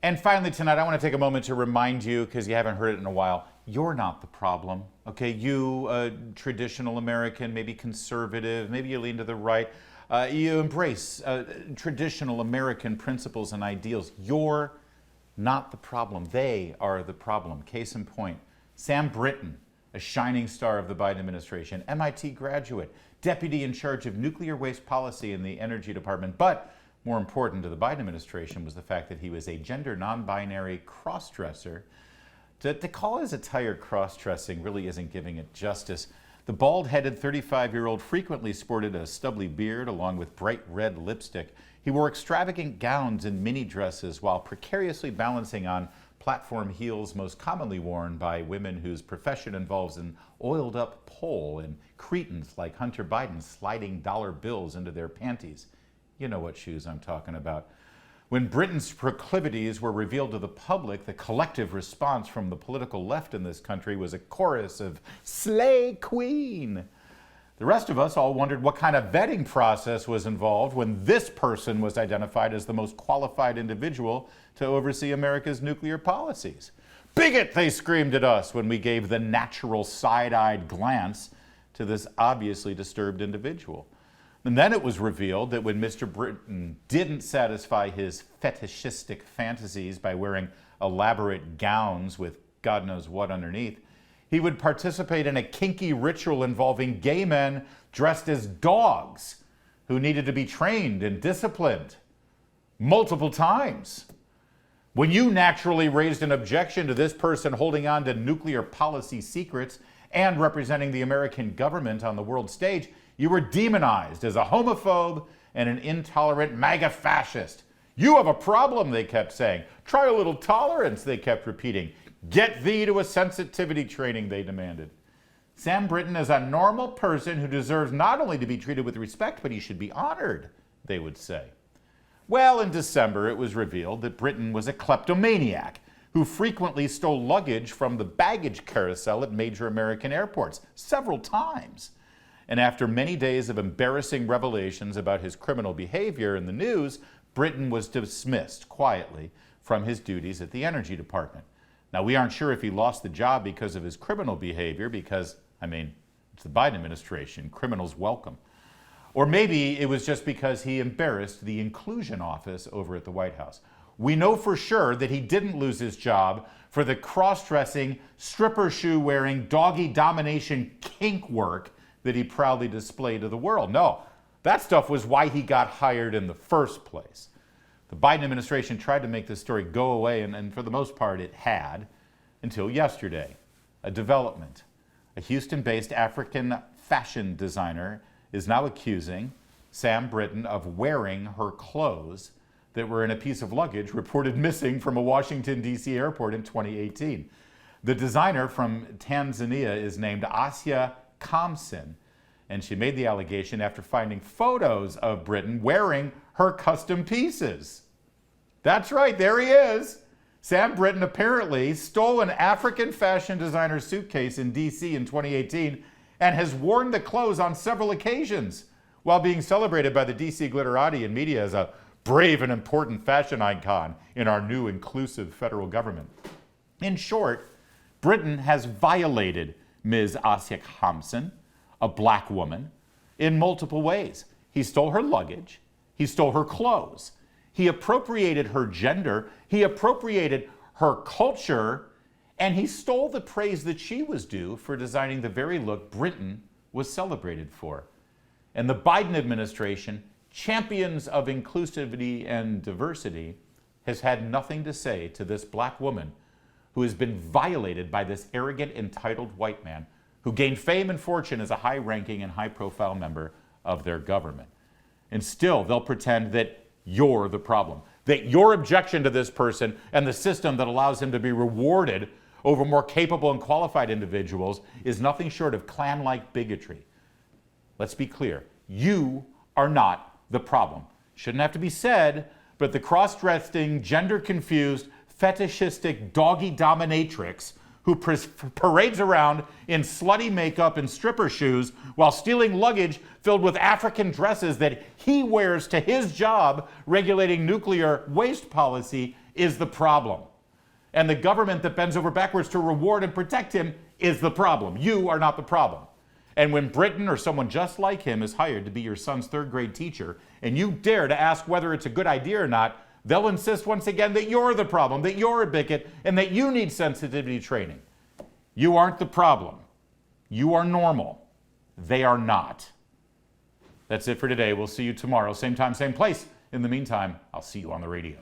And finally tonight, I want to take a moment to remind you, because you haven't heard it in a while, you're not the problem, okay? You, traditional American, maybe conservative, maybe you lean to the right, you embrace traditional American principles and ideals. You're not the problem. They are the problem. Case in point, Sam Brinton, a shining star of the Biden administration, MIT graduate, deputy in charge of nuclear waste policy in the Energy Department. But more important to the Biden administration was the fact that he was a gender non-binary cross-dresser. To call his attire cross-dressing really isn't giving it justice. The bald-headed 35-year-old frequently sported a stubbly beard along with bright red lipstick. He wore extravagant gowns and mini dresses while precariously balancing on platform heels most commonly worn by women whose profession involves an oiled-up pole and cretins like Hunter Biden sliding dollar bills into their panties. You know what shoes I'm talking about. When Britain's proclivities were revealed to the public, the collective response from the political left in this country was a chorus of "Slay Queen." The rest of us all wondered what kind of vetting process was involved when this person was identified as the most qualified individual to oversee America's nuclear policies. "Bigot," they screamed at us when we gave the natural side-eyed glance to this obviously disturbed individual. And then it was revealed that when Mr. Brinton didn't satisfy his fetishistic fantasies by wearing elaborate gowns with God knows what underneath, he would participate in a kinky ritual involving gay men dressed as dogs who needed to be trained and disciplined multiple times. When you naturally raised an objection to this person holding on to nuclear policy secrets and representing the American government on the world stage, you were demonized as a homophobe and an intolerant MAGA fascist. "You have a problem," they kept saying. "Try a little tolerance," they kept repeating. "Get thee to a sensitivity training," they demanded. Sam Brinton is a normal person who deserves not only to be treated with respect, but he should be honored, they would say. Well, in December, it was revealed that Brinton was a kleptomaniac who frequently stole luggage from the baggage carousel at major American airports, several times. And after many days of embarrassing revelations about his criminal behavior in the news, Brinton was dismissed quietly from his duties at the Energy Department. Now, we aren't sure if he lost the job because of his criminal behavior, because, it's the Biden administration, criminals welcome. Or maybe it was just because he embarrassed the Inclusion Office over at the White House. We know for sure that he didn't lose his job for the cross-dressing, stripper shoe-wearing, doggy domination kink work that he proudly displayed to the world. No, that stuff was why he got hired in the first place. The Biden administration tried to make this story go away, and for the most part it had, until yesterday. A development. A Houston-based African fashion designer is now accusing Sam Brinton of wearing her clothes that were in a piece of luggage reported missing from a Washington, D.C. airport in 2018. The designer from Tanzania is named Asia Kamsin, and she made the allegation after finding photos of Brinton wearing her custom pieces. That's right, there he is. Sam Brinton apparently stole an African fashion designer suitcase in D.C. in 2018 and has worn the clothes on several occasions while being celebrated by the D.C. glitterati and media as a brave and important fashion icon in our new inclusive federal government. In short, Brinton has violated Ms. Asia Kamsin, a black woman, in multiple ways. He stole her luggage, he stole her clothes, he appropriated her gender, he appropriated her culture, and he stole the praise that she was due for designing the very look Brinton was celebrated for. And the Biden administration, champions of inclusivity and diversity, has had nothing to say to this black woman who has been violated by this arrogant, entitled white man who gained fame and fortune as a high-ranking and high-profile member of their government. And still, they'll pretend that you're the problem, that your objection to this person and the system that allows him to be rewarded over more capable and qualified individuals is nothing short of Klan-like bigotry. Let's be clear. You are not the problem. Shouldn't have to be said, but the cross-dressing, gender-confused, fetishistic doggy dominatrix who parades around in slutty makeup and stripper shoes while stealing luggage filled with African dresses that he wears to his job regulating nuclear waste policy is the problem. And the government that bends over backwards to reward and protect him is the problem. You are not the problem. And when Brinton or someone just like him is hired to be your son's third-grade teacher, and you dare to ask whether it's a good idea or not, they'll insist once again that you're the problem, that you're a bigot, and that you need sensitivity training. You aren't the problem. You are normal. They are not. That's it for today. We'll see you tomorrow. Same time, same place. In the meantime, I'll see you on the radio.